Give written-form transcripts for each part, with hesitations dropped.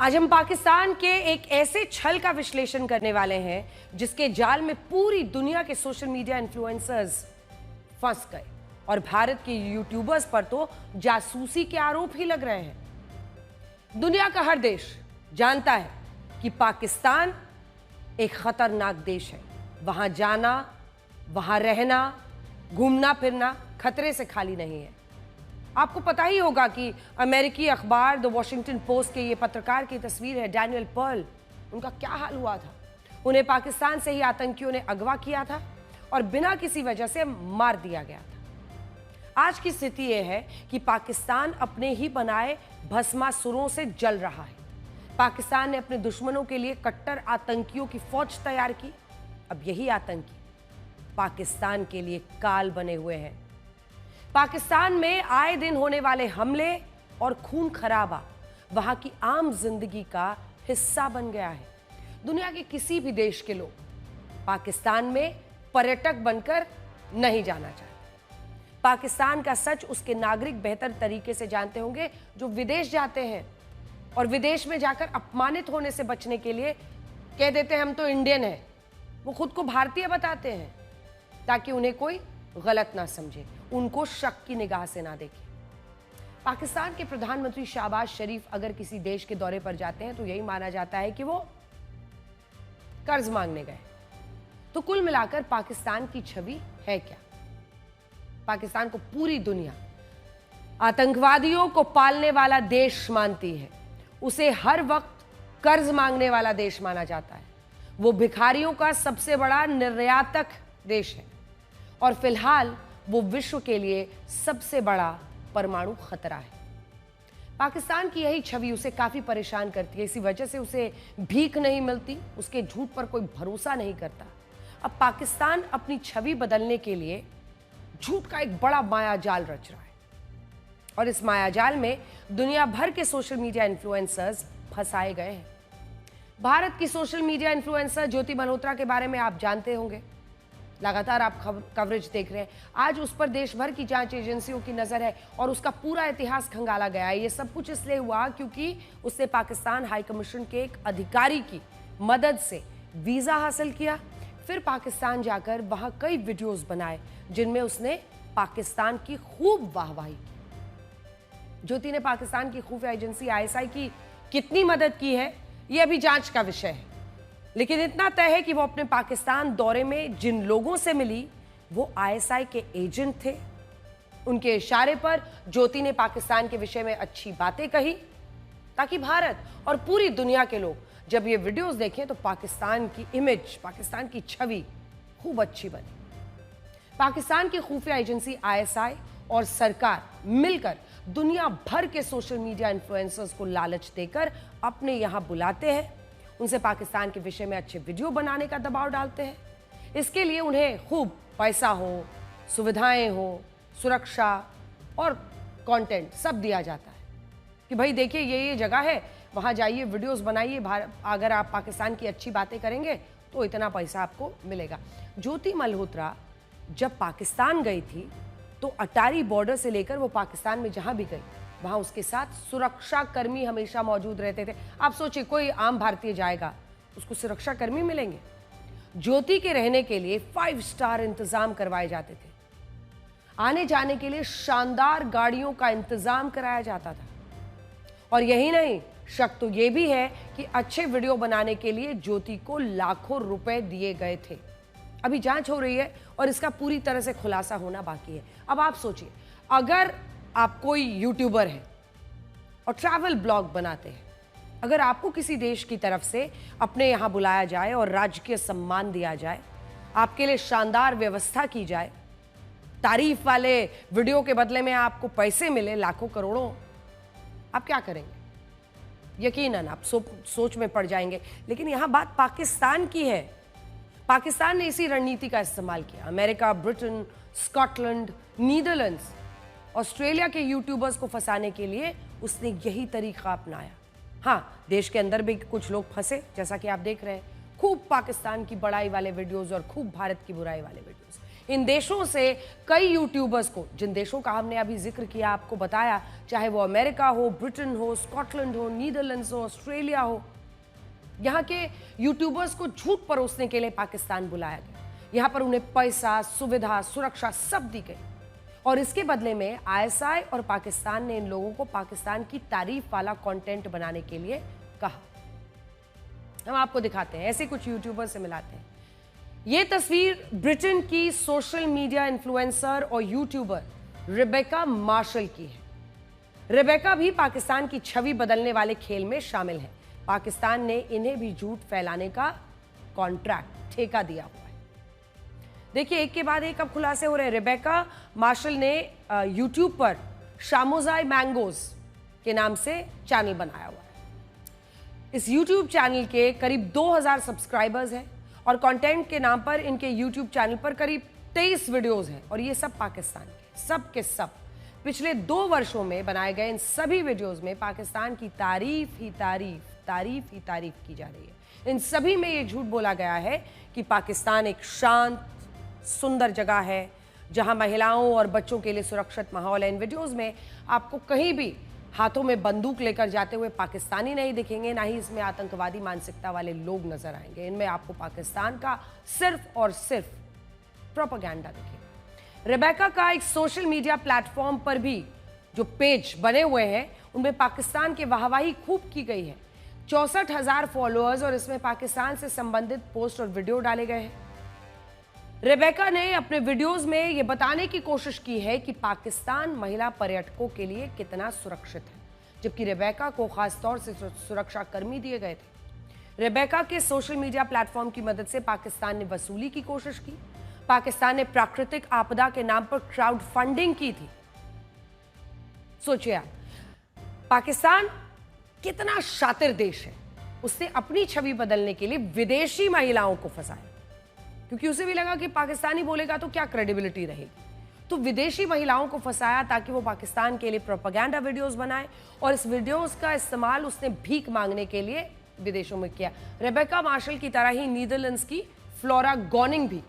आज हम पाकिस्तान के एक ऐसे छल का विश्लेषण करने वाले हैं जिसके जाल में पूरी दुनिया के सोशल मीडिया इन्फ्लुएंसर्स फंस गए और भारत के यूट्यूबर्स पर तो जासूसी के आरोप ही लग रहे हैं। दुनिया का हर देश जानता है कि पाकिस्तान एक खतरनाक देश है। वहां जाना, वहां रहना, घूमना फिरना खतरे से खाली नहीं है। आपको पता ही होगा कि अमेरिकी अखबार द वॉशिंगटन पोस्ट के ये पत्रकार की तस्वीर है, डैनियल पर्ल। उनका क्या हाल हुआ था। उन्हें पाकिस्तान से ही आतंकियों ने अगवा किया था और बिना किसी वजह से मार दिया गया था। आज की स्थिति यह है कि पाकिस्तान अपने ही बनाए भस्मासुरों से जल रहा है। पाकिस्तान ने अपने दुश्मनों के लिए कट्टर आतंकियों की फौज तैयार की। अब यही आतंकी पाकिस्तान के लिए काल बने हुए हैं। पाकिस्तान में आए दिन होने वाले हमले और खून खराबा वहां की आम जिंदगी का हिस्सा बन गया है। दुनिया के किसी भी देश के लोग पाकिस्तान में पर्यटक बनकर नहीं जाना चाहते। पाकिस्तान का सच उसके नागरिक बेहतर तरीके से जानते होंगे जो विदेश जाते हैं और विदेश में जाकर अपमानित होने से बचने के लिए कह देते हैं हम तो इंडियन हैं। वो खुद को भारतीय बताते हैं ताकि उन्हें कोई गलत ना समझे, उनको शक की निगाह से ना देखे। पाकिस्तान के प्रधानमंत्री शहबाज शरीफ अगर किसी देश के दौरे पर जाते हैं तो यही माना जाता है कि वो कर्ज मांगने गए। तो कुल मिलाकर पाकिस्तान की छवि है क्या? पाकिस्तान को पूरी दुनिया आतंकवादियों को पालने वाला देश मानती है। उसे हर वक्त कर्ज मांगने वाला देश माना जाता है। वो भिखारियों का सबसे बड़ा निर्यातक देश है और फिलहाल वो विश्व के लिए सबसे बड़ा परमाणु खतरा है। पाकिस्तान की यही छवि उसे काफी परेशान करती है। इसी वजह से उसे भीख नहीं मिलती, उसके झूठ पर कोई भरोसा नहीं करता। अब पाकिस्तान अपनी छवि बदलने के लिए झूठ का एक बड़ा माया जाल रच रहा है और इस माया जाल में दुनिया भर के सोशल मीडिया इन्फ्लुएंसर्स फंसाए गए हैं। भारत की सोशल मीडिया इन्फ्लुएंसर ज्योति मल्होत्रा के बारे में आप जानते होंगे। लगातार आप कवरेज देख रहे हैं। आज उस पर देश भर की जांच एजेंसियों की नजर है और उसका पूरा इतिहास खंगाला गया है। ये सब कुछ इसलिए हुआ क्योंकि उसने पाकिस्तान हाई कमीशन के एक अधिकारी की मदद से वीजा हासिल किया, फिर पाकिस्तान जाकर वहां कई वीडियोस बनाए जिनमें उसने पाकिस्तान की खूब वाहवाही की। ज्योति ने पाकिस्तान की खुफिया एजेंसी ISI की कितनी मदद की है ये अभी जांच का विषय है, लेकिन इतना तय है कि वो अपने पाकिस्तान दौरे में जिन लोगों से मिली वो ISI के एजेंट थे। उनके इशारे पर ज्योति ने पाकिस्तान के विषय में अच्छी बातें कही ताकि भारत और पूरी दुनिया के लोग जब ये वीडियोस देखें तो पाकिस्तान की इमेज, पाकिस्तान की छवि खूब अच्छी बने। पाकिस्तान की खुफिया एजेंसी ISI और सरकार मिलकर दुनिया भर के सोशल मीडिया इन्फ्लुएंसर्स को लालच देकर अपने यहां बुलाते हैं, उनसे पाकिस्तान के विषय में अच्छे वीडियो बनाने का दबाव डालते हैं। इसके लिए उन्हें खूब पैसा हो, सुविधाएं हो, सुरक्षा और कंटेंट सब दिया जाता है कि भाई देखिए ये जगह है, वहां जाइए, वीडियोस बनाइए, अगर आप पाकिस्तान की अच्छी बातें करेंगे तो इतना पैसा आपको मिलेगा। ज्योति मल्होत्रा जब पाकिस्तान गई थी तो अटारी बॉर्डर से लेकर वो पाकिस्तान में जहां भी गई वहां उसके साथ सुरक्षा कर्मी हमेशा मौजूद रहते थे। आप सोचिए कोई आम भारतीय जाएगा, उसको सुरक्षा कर्मी मिलेंगे। ज्योति के रहने के लिए 5 स्टार इंतजाम करवाए जाते थे। आने जाने के लिए शानदार गाड़ियों का इंतजाम कराया जाता था। और यही नहीं, शक तो यह भी है कि अच्छे वीडियो बनाने के लिए ज्योति को लाखों रुपए दिए गए थे। अभी जांच हो रही है और इसका पूरी तरह से खुलासा होना बाकी है। अब आप सोचिए, अगर आप कोई यूट्यूबर है और ट्रैवल ब्लॉग बनाते हैं, अगर आपको किसी देश की तरफ से अपने यहाँ बुलाया जाए और राजकीय सम्मान दिया जाए, आपके लिए शानदार व्यवस्था की जाए, तारीफ वाले वीडियो के बदले में आपको पैसे मिले लाखों करोड़ों, आप क्या करेंगे? यकीनन आप सोच में पड़ जाएंगे। लेकिन यहाँ बात पाकिस्तान की है। पाकिस्तान ने इसी रणनीति का इस्तेमाल किया। America, Britain, Scotland, Netherlands, Australia के यूट्यूबर्स को फंसाने के लिए उसने यही तरीका अपनाया। हाँ, देश के अंदर भी कुछ लोग फंसे, जैसा कि आप देख रहे हैं, खूब पाकिस्तान की बड़ाई वाले वीडियोस और खूब भारत की बुराई वाले वीडियोस। इन देशों से कई यूट्यूबर्स को, जिन देशों का हमने अभी जिक्र किया, आपको बताया, चाहे वो अमेरिका हो, ब्रिटेन हो, स्कॉटलैंड हो, नीदरलैंड्स हो, ऑस्ट्रेलिया हो, यहाँ के यूट्यूबर्स को झूठ परोसने के लिए पाकिस्तान बुलाया गया। यहाँ पर उन्हें पैसा, सुविधा, सुरक्षा सब दी गई और इसके बदले में आईएसआई और पाकिस्तान ने इन लोगों को पाकिस्तान की तारीफ वाला कंटेंट बनाने के लिए कहा। हम आपको दिखाते हैं, ऐसे कुछ यूट्यूबर से मिलाते हैं। ये तस्वीर ब्रिटेन की सोशल मीडिया इन्फ्लुएंसर और यूट्यूबर रेबेका मार्शल की है। रेबेका भी पाकिस्तान की छवि बदलने वाले खेल में शामिल है। पाकिस्तान ने इन्हें भी झूठ फैलाने का कॉन्ट्रैक्ट, ठेका दिया हुआ है। देखिए, एक के बाद एक अब खुलासे हो रहे हैं। रेबेका मार्शल ने यूट्यूब पर शामोजाई मैंगोज के नाम से चैनल बनाया हुआ है। इस यूट्यूब चैनल के करीब 2000 सब्सक्राइबर्स हैं और कंटेंट के नाम पर इनके यूट्यूब चैनल पर करीब 23 वीडियोस हैं और ये सब पाकिस्तान के सब पिछले 2 वर्षों में बनाए गए इन सभी वीडियोस में पाकिस्तान की तारीफ ही तारीफ की जा रही है। इन सभी में ये झूठ बोला गया है कि पाकिस्तान एक शांत, सुंदर जगह है जहां महिलाओं और बच्चों के लिए सुरक्षित माहौल है। इन वीडियोस में आपको कहीं भी हाथों में बंदूक लेकर जाते हुए पाकिस्तानी नहीं दिखेंगे, ना ही इसमें आतंकवादी मानसिकता वाले लोग नजर आएंगे। इनमें आपको पाकिस्तान का सिर्फ और सिर्फ प्रोपेगेंडा दिखेगा। रेबेका का एक सोशल मीडिया प्लेटफॉर्म पर भी जो पेज बने हुए हैं उनमें पाकिस्तान की वाहवाही खूब की गई है। 64,000 फॉलोअर्स और इसमें पाकिस्तान से संबंधित पोस्ट और वीडियो डाले गए हैं। रेबेका ने अपने वीडियोस में यह बताने की कोशिश की है कि पाकिस्तान महिला पर्यटकों के लिए कितना सुरक्षित है, जबकि रेबेका को खासतौर से सुरक्षा कर्मी दिए गए थे। रेबेका के सोशल मीडिया प्लेटफॉर्म की मदद से पाकिस्तान ने वसूली की कोशिश की। पाकिस्तान ने प्राकृतिक आपदा के नाम पर क्राउड फंडिंग की थी। सोचिए आप, पाकिस्तान कितना शातिर देश है, उसने अपनी छवि बदलने के लिए विदेशी महिलाओं को फंसाया, क्योंकि उसे भी लगा कि पाकिस्तानी बोलेगा तो क्या क्रेडिबिलिटी रहेगी। तो विदेशी महिलाओं को फंसाया ताकि वो पाकिस्तान के लिए प्रोपेगेंडा वीडियोस बनाए और इस वीडियोस का इस्तेमाल उसने भीख मांगने के लिए विदेशों में किया। रेबेका मार्शल की तरह ही नीदरलैंड्स की फ्लोरा गॉनिंग भी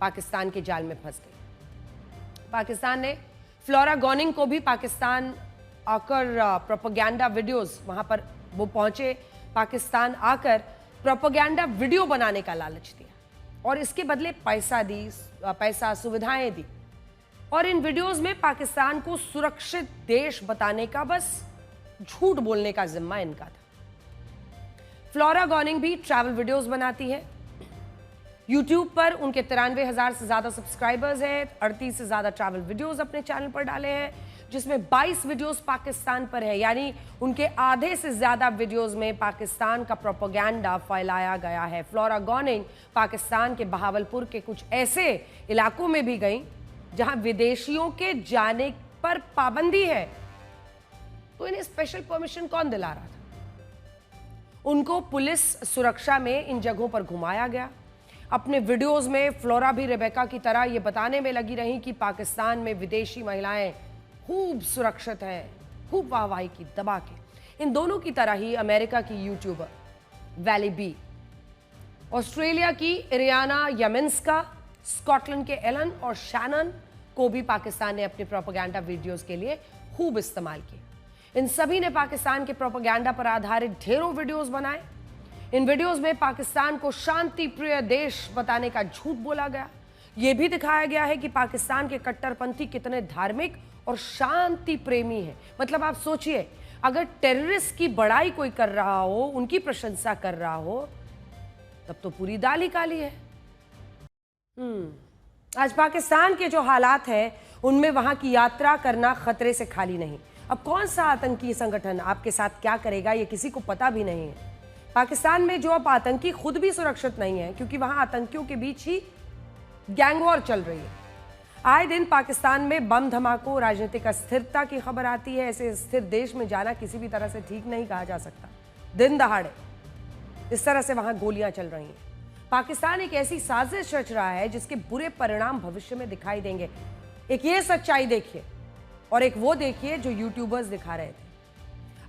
पाकिस्तान के जाल में फंस गई। पाकिस्तान ने फ्लोरा गॉनिंग को भी पाकिस्तान आकर प्रोपेगेंडा वीडियोस, वहां पर वो पहुंचे, पाकिस्तान आकर प्रोपेगेंडा वीडियो बनाने का लालच दिया और इसके बदले पैसा सुविधाएं दी और इन वीडियोस में पाकिस्तान को सुरक्षित देश बताने का बस झूठ बोलने का जिम्मा इनका था। फ्लोरा गॉनिंग भी ट्रैवल वीडियोस बनाती है। यूट्यूब पर उनके 93,000 से ज्यादा सब्सक्राइबर्स हैं। 38 से ज्यादा ट्रैवल वीडियोस अपने चैनल पर डाले हैं, जिसमें 22 वीडियोस पाकिस्तान पर है, यानी उनके आधे से ज्यादा वीडियोस में पाकिस्तान का प्रोपेगेंडा फैलाया गया है। फ्लोरा गॉनिंग पाकिस्तान के बहावलपुर के कुछ ऐसे इलाकों में भी गई जहां विदेशियों के जाने पर पाबंदी है, तो इन्हें स्पेशल परमिशन कौन दिला रहा था? उनको पुलिस सुरक्षा में इन जगहों पर घुमाया गया। अपने वीडियोस में फ्लोरा भी रेबेका की तरह ये बताने में लगी रही कि पाकिस्तान में विदेशी महिलाएं खूब सुरक्षित है, खूब वाहवाही की दबा के। इन दोनों की तरह ही अमेरिका की यूट्यूबर वैली बी, ऑस्ट्रेलिया की इरियाना यमिन्स्का, स्कॉटलैंड के एलन और शैनन को भी पाकिस्तान ने अपने प्रोपेगेंडा वीडियोस के लिए खूब इस्तेमाल किया। इन सभी ने पाकिस्तान के प्रोपेगेंडा पर आधारित ढेरों वीडियोस बनाए। इन वीडियोस में पाकिस्तान को शांति प्रिय देश बताने का झूठ बोला गया। यह भी दिखाया गया है कि पाकिस्तान के कट्टरपंथी कितने धार्मिक और शांति प्रेमी हैं। मतलब आप सोचिए, अगर टेररिस्ट की बड़ाई कोई कर रहा हो, उनकी प्रशंसा कर रहा हो, तब तो पूरी दाल ही काली है। आज पाकिस्तान के जो हालात हैं उनमें वहां की यात्रा करना खतरे से खाली नहीं। अब कौन सा आतंकी संगठन आपके साथ क्या करेगा ये किसी को पता भी नहीं है। पाकिस्तान में जो अब आतंकी खुद भी सुरक्षित नहीं है, क्योंकि वहां आतंकियों के बीच ही गैंग वॉर चल रही है। आए दिन पाकिस्तान में बम धमाकों, राजनीतिक अस्थिरता की खबर आती है। ऐसे स्थिर देश में जाना किसी भी तरह से ठीक नहीं कहा जा सकता। दिन दहाड़े इस तरह से वहां गोलियां चल रही हैं। पाकिस्तान एक ऐसी साजिश रच रहा है जिसके बुरे परिणाम भविष्य में दिखाई देंगे। एक ये सच्चाई देखिए और एक वो देखिए जो यूट्यूबर्स दिखा रहे थे।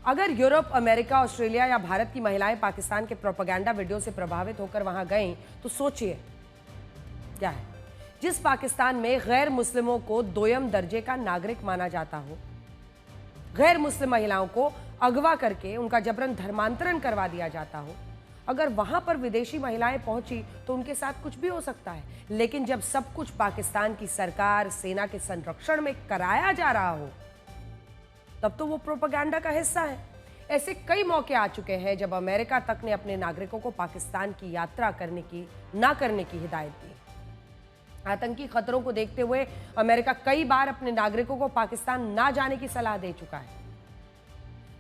अगर यूरोप, अमेरिका, ऑस्ट्रेलिया या भारत की महिलाएं पाकिस्तान के प्रोपेगेंडा वीडियो से प्रभावित होकर वहां गईं, तो सोचिए क्या है। जिस पाकिस्तान में गैर मुस्लिमों को दोयम दर्जे का नागरिक माना जाता हो, गैर मुस्लिम महिलाओं को अगवा करके उनका जबरन धर्मांतरण करवा दिया जाता हो, अगर वहां पर विदेशी महिलाएं पहुंची तो उनके साथ कुछ भी हो सकता है। लेकिन जब सब कुछ पाकिस्तान की सरकार, सेना के संरक्षण में कराया जा रहा हो, तब तो वो प्रोपेगेंडा का हिस्सा है। ऐसे कई मौके आ चुके हैं जब अमेरिका तक ने अपने नागरिकों को पाकिस्तान की यात्रा ना करने की हिदायत दी। आतंकी खतरों को देखते हुए अमेरिका कई बार अपने नागरिकों को पाकिस्तान ना जाने की सलाह दे चुका है।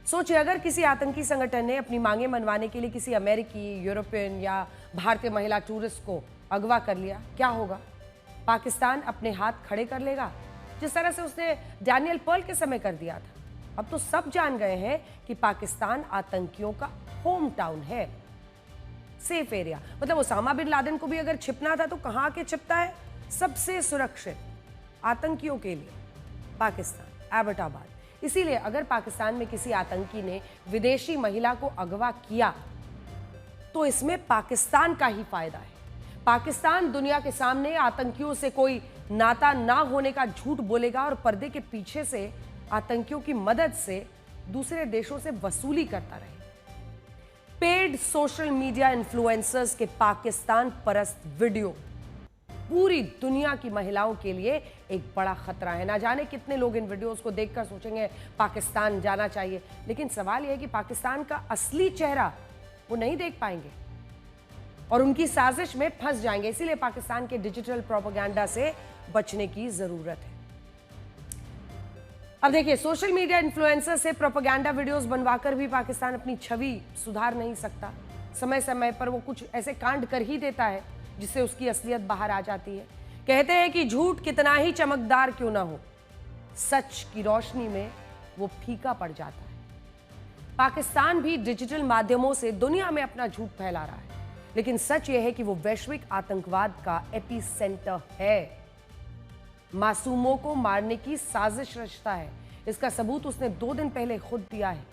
सोचिए, अगर किसी आतंकी संगठन ने अपनी मांगे मनवाने के लिए किसी अमेरिकी, यूरोपियन या भारतीय महिला टूरिस्ट को अगवा कर लिया, क्या होगा? पाकिस्तान अपने हाथ खड़े कर लेगा, जिस तरह से उसने डैनियल पर्ल के समय कर दिया था। अब तो सब जान गए हैं कि पाकिस्तान आतंकियों का होम टाउन है, सेफ एरिया। मतलब ओसामा बिन लादेन को भी अगर छिपना था तो कहां आके छिपता है? सबसे सुरक्षित आतंकियों के लिए पाकिस्तान, एबटाबाद। इसीलिए अगर पाकिस्तान में किसी आतंकी ने विदेशी महिला को अगवा किया तो इसमें पाकिस्तान का ही फायदा है। पाकिस्तान दुनिया के सामने आतंकियों से कोई नाता ना होने का झूठ बोलेगा और पर्दे के पीछे से आतंकियों की मदद से दूसरे देशों से वसूली करता रहे। पेड सोशल मीडिया इन्फ्लुएंसर्स के पाकिस्तान परस्त वीडियो पूरी दुनिया की महिलाओं के लिए एक बड़ा खतरा है। ना जाने कितने लोग इन वीडियोस को देखकर सोचेंगे पाकिस्तान जाना चाहिए, लेकिन सवाल यह है कि पाकिस्तान का असली चेहरा वो नहीं देख पाएंगे और उनकी साजिश में फंस जाएंगे। इसीलिए पाकिस्तान के डिजिटल प्रोपेगेंडा से बचने की जरूरत है। अब देखिए, सोशल मीडिया इन्फ्लुएंसर से प्रोपेगेंडा वीडियोस बनवाकर भी पाकिस्तान अपनी छवि सुधार नहीं सकता। समय समय पर वो कुछ ऐसे कांड कर ही देता है जिससे उसकी असलियत बाहर आ जाती है। कहते हैं कि झूठ कितना ही चमकदार क्यों ना हो, सच की रोशनी में वो फीका पड़ जाता है। पाकिस्तान भी डिजिटल माध्यमों से दुनिया में अपना झूठ फैला रहा है, लेकिन सच ये है कि वो वैश्विक आतंकवाद का एपिसेंटर है। मासूमों को मारने की साजिश रचता है। इसका सबूत उसने 2 दिन पहले खुद दिया है।